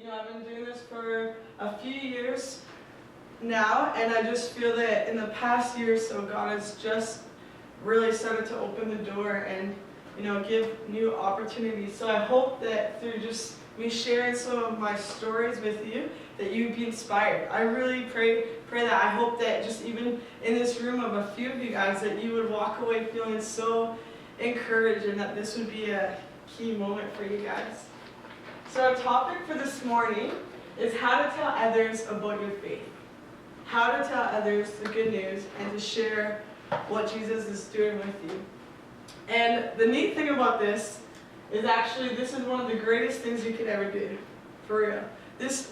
I've been doing this for a few years now, and I just feel that in the past year or so, God has just really started to open the door and, give new opportunities. So I hope that through just me sharing some of my stories with you, that you'd be inspired. I really pray that. I hope that just even in this room of a few of you guys, that you would walk away feeling so encouraged and that this would be a key moment for you guys. So our topic for this morning is how to tell others about your faith. How to tell others the good news and to share what Jesus is doing with you. And the neat thing about this is actually this is one of the greatest things you could ever do. For real.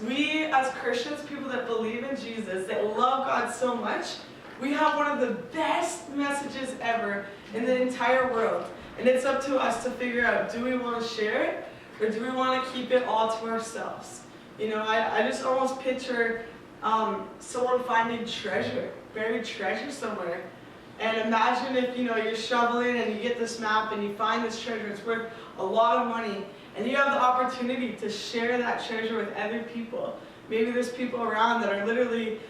We as Christians, people that believe in Jesus, that love God so much, we have one of the best messages ever in the entire world. And it's up to us to figure out, do we want to share it or do we want to keep it all to ourselves? I just almost picture someone finding treasure, buried treasure somewhere. And imagine if, you're shoveling and you get this map and you find this treasure. It's worth a lot of money. And you have the opportunity to share that treasure with other people. Maybe there's people around that are literally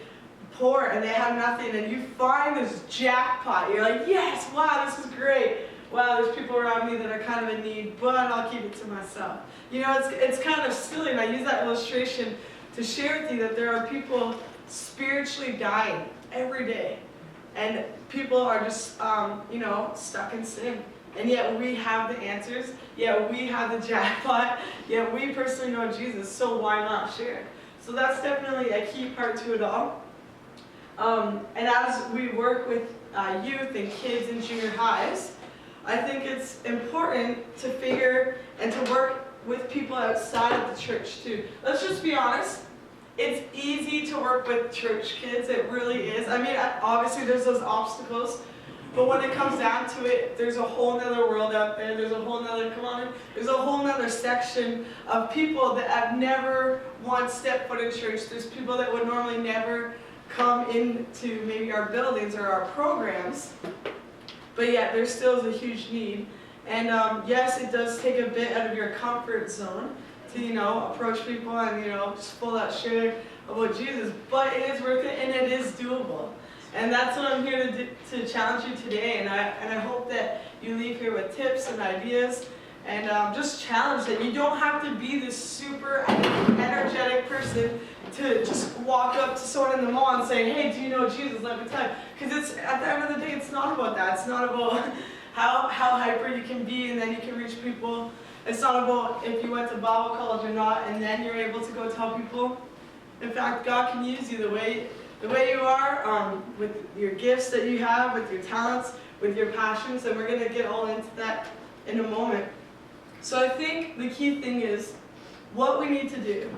poor and they have nothing. And you find this jackpot. You're like, yes, wow, this is great. Wow, there's people around me that are kind of in need, but I'll keep it to myself. It's kind of silly. And I use that illustration to share with you that there are people spiritually dying every day. And people are just, stuck in sin. And yet we have the answers. Yet we have the jackpot. Yet we personally know Jesus. So why not share? So that's definitely a key part to it all. And as we work with youth and kids in junior highs, I think it's important to figure and to work with people outside of the church too. Let's just be honest. It's easy to work with church kids. It really is. I mean, obviously there's those obstacles, but when it comes down to it, there's a whole nother world out there. There's a whole nother section of people that have never once stepped foot in church. There's people that would normally never come into maybe our buildings or our programs, but yet there still is a huge need. And yes, it does take a bit out of your comfort zone to, approach people and, just full out share about Jesus. But it is worth it and it is doable. And that's what I'm here to do, to challenge you today. And I hope that you leave here with tips and ideas and just challenge that you don't have to be this super energetic person to just walk up to someone in the mall and say, hey, do you know Jesus? Let me tell you. Because it's at the end of the day, it's not about that. It's not about how hyper you can be and then you can reach people. It's not about if you went to Bible college or not, and then you're able to go tell people. In fact, God can use you the way you are, with your gifts that you have, with your talents, with your passions, and we're going to get all into that in a moment. So I think the key thing is what we need to do.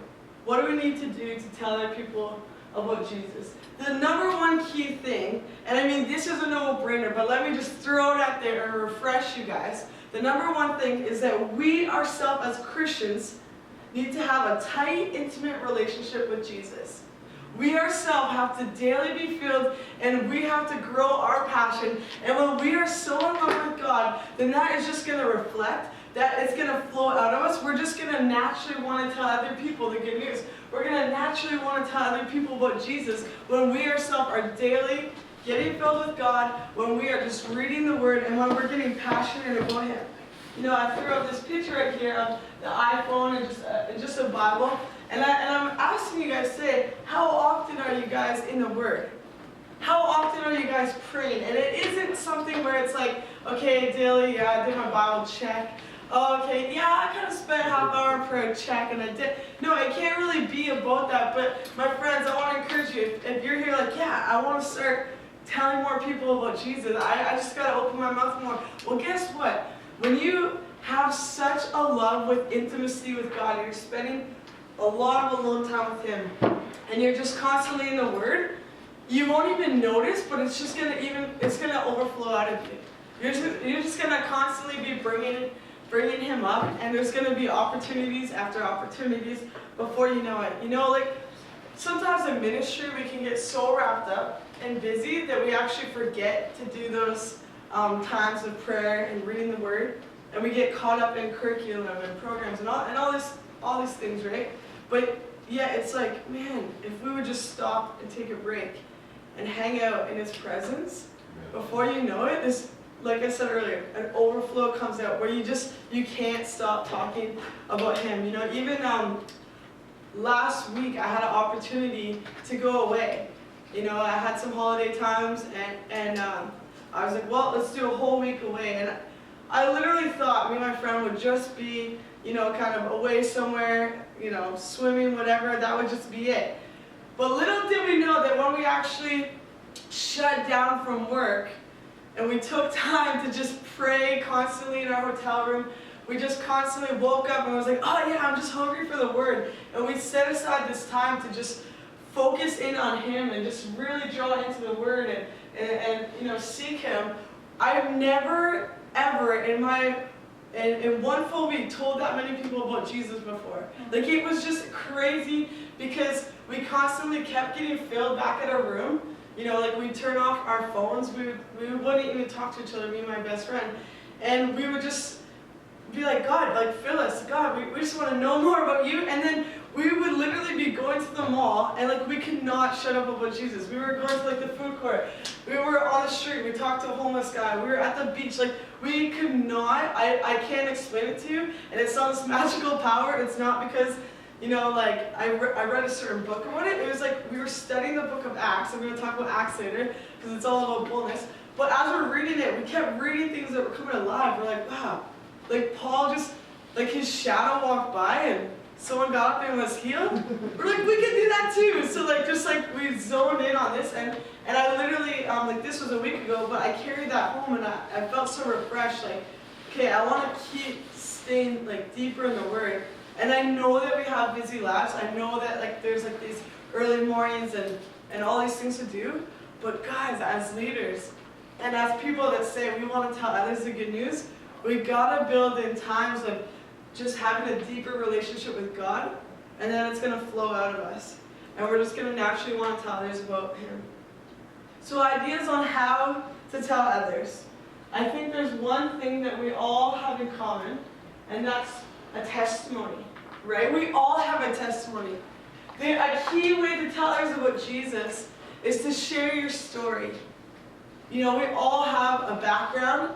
What do we need to do to tell other people about Jesus? The number one key thing, and I mean this is a no-brainer, but let me just throw it out there and refresh you guys. The number one thing is that we ourselves as Christians need to have a tight, intimate relationship with Jesus. We ourselves have to daily be filled and we have to grow our passion. And when we are so in love with God, then that is just going to reflect, that it's going to flow out of us. We're just going to naturally want to tell other people the good news. We're going to naturally want to tell other people about Jesus when we ourselves are daily getting filled with God, when we are just reading the Word, and when we're getting passionate about Him. I threw up this picture right here of the iPhone and just a Bible. And I'm asking you guys today, how often are you guys in the Word? How often are you guys praying? And it isn't something where it's like, okay, daily, yeah, I did my Bible, check. Oh, okay, yeah, I kind of spent half hour in prayer, check, and I did. No, it can't really be about that. But my friends, I want to encourage you, if you're here like, yeah, I want to start telling more people about Jesus. I just got to open my mouth more. Well, guess what? When you have such a love with intimacy with God, you're spending a lot of alone time with Him, and you're just constantly in the Word, you won't even notice, but it's just gonna overflow out of you. You're just gonna constantly be bringing Him up, and there's gonna be opportunities after opportunities before you know it. Sometimes in ministry we can get so wrapped up and busy that we actually forget to do those times of prayer and reading the Word, and we get caught up in curriculum and programs and all these things, right? But yeah, it's like, man, if we would just stop and take a break and hang out in his presence, before you know it, this, like I said earlier, an overflow comes out where you can't stop talking about him. You know, even last week I had an opportunity to go away. You know, I had some holiday times, and I was like, well, let's do a whole week away. And I literally thought me and my friend would just be, you know, kind of away somewhere, you know, swimming, whatever, that would just be it. But little did we know that when we actually shut down from work and we took time to just pray constantly in our hotel room, we just constantly woke up and was like, oh yeah, I'm just hungry for the Word. And we set aside this time to just focus in on Him and just really draw into the Word and you know, seek Him. I've never, ever in one full week told that many people about Jesus before. Like, it was just crazy because we constantly kept getting filled back at our room. You know, like we'd turn off our phones, we wouldn't even talk to each other, me and my best friend. And we would just be like, God, like, fill us. God, we just want to know more about you. And then we would literally be going to the mall, and like we could not shut up about Jesus. We were going to like the food court. We were on the street. We talked to a homeless guy. We were at the beach. Like, we could not. I can't explain it to you. And it's not this magical power. It's not because, you know, like I read a certain book about it. It was like we were studying the book of Acts. I'm going to talk about Acts later because it's all about boldness. But as we're reading it, we kept reading things that were coming alive. We're like, wow. Like Paul just, like his shadow walked by and someone got up and was healed. We're like, we can do that too. So like, just like we zoned in on this, and I literally, like this was a week ago, but I carried that home and I felt so refreshed. Like, okay, I want to keep staying like deeper in the Word. And I know that we have busy lives. I know that like there's like these early mornings and all these things to do. But guys, as leaders and as people that say we want to tell others the good news, we gotta build in times of just having a deeper relationship with God, and then it's gonna flow out of us. And we're just gonna naturally want to tell others about Him. So ideas on how to tell others. I think there's one thing that we all have in common, and that's a testimony, right? We all have a testimony. A key way to tell others about Jesus is to share your story. You know, we all have a background,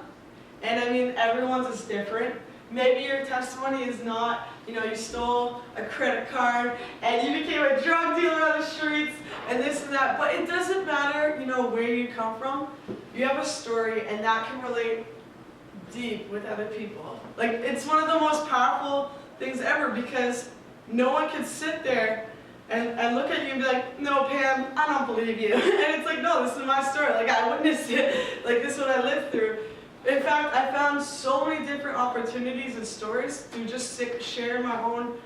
and I mean, everyone's is different. Maybe your testimony is not, you know, you stole a credit card and you became a drug dealer on the streets and this and that, but it doesn't matter, you know, where you come from. You have a story, and that can relate deep with other people. Like, it's one of the most powerful things ever, because no one can sit there and look at you and be like, no, Pam, I don't believe you. And it's like, no, this is my story. Like, I witnessed it. Like, this is what I lived through. In fact, I found so many different opportunities and stories to just share my own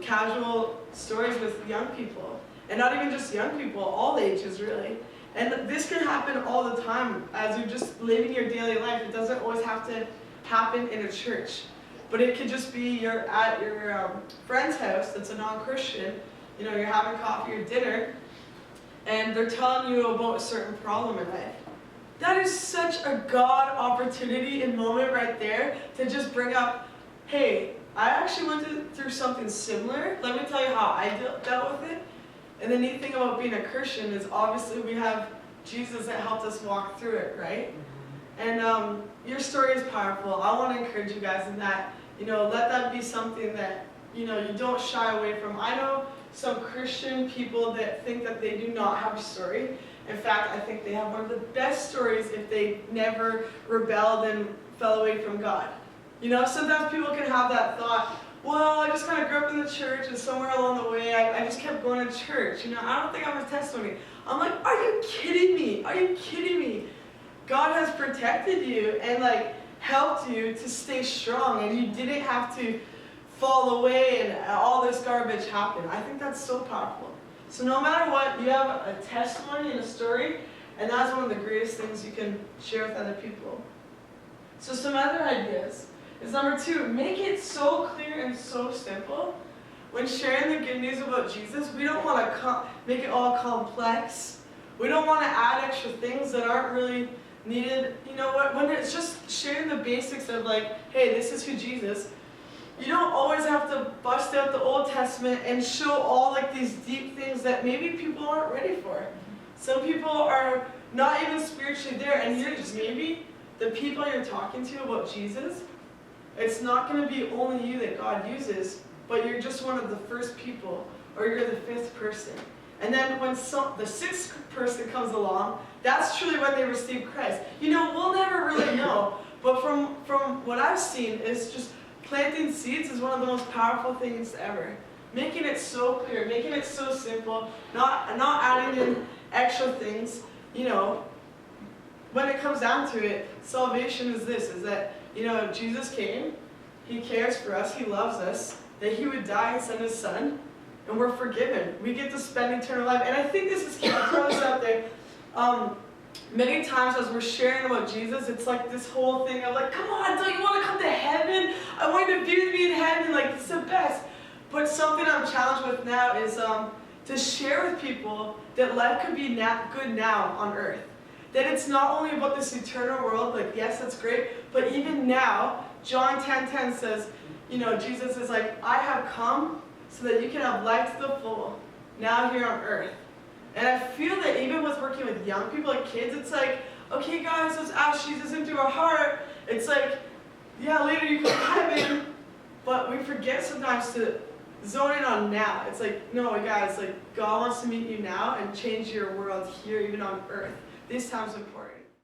casual stories with young people. And not even just young people, all ages really. And this can happen all the time as you're just living your daily life. It doesn't always have to happen in a church. But it could just be you're at your friend's house that's a non-Christian. You know, you're having coffee or dinner, and they're telling you about a certain problem in life. That is such a God opportunity and moment right there to just bring up, hey, I actually went through something similar. Let me tell you how I dealt with it. And the neat thing about being a Christian is obviously we have Jesus that helped us walk through it, right? And your story is powerful. I want to encourage you guys in that, you know, let that be something that, you know, you don't shy away from. I know some Christian people that think that they do not have a story. In fact, I think they have one of the best stories if they never rebelled and fell away from God. You know, sometimes people can have that thought, well, I just kind of grew up in the church, and somewhere along the way, I just kept going to church. You know, I don't think I have a testimony. I'm like, are you kidding me? Are you kidding me? God has protected you and like helped you to stay strong, and you didn't have to fall away and all this garbage happened. I think that's so powerful. So no matter what, you have a testimony and a story, and that's one of the greatest things you can share with other people. So some other ideas is number 2, make it so clear and so simple. When sharing the good news about Jesus, we don't want to make it all complex. We don't want to add extra things that aren't really needed. You know what? When it's just sharing the basics of like, hey, this is who Jesus. you don't always have to bust out the Old Testament and show all like these deep things that maybe people aren't ready for. Some people are not even spiritually there, and you're just maybe the people you're talking to about Jesus, it's not going to be only you that God uses, but you're just one of the first people, or you're the fifth person. And then when the sixth person comes along, that's truly when they receive Christ. You know, we'll never really know, but from what I've seen is just planting seeds is one of the most powerful things ever. Making it so clear, making it so simple, not adding in extra things. You know, when it comes down to it, salvation is this, is that, you know, Jesus came, he cares for us, he loves us, that he would die and send his son, and we're forgiven. We get to spend eternal life. And I think this is key. I'll throw this out there. Many times as we're sharing about Jesus, it's like this whole thing of like, come on, don't you want to come to heaven? I want you to be with me in heaven. Like, it's the best. But something I'm challenged with now is to share with people that life could be good now on earth. That it's not only about this eternal world, like, yes, that's great, but even now, John 10:10 says, you know, Jesus is like, I have come so that you can have life to the full, now here on earth. And I feel that even with working with young people, like kids, it's like, okay guys, let's ask Jesus into our heart. It's like, yeah, later you can go to heaven, but we forget sometimes to zone in on now. It's like, no guys, like God wants to meet you now and change your world here, even on earth. This time's important.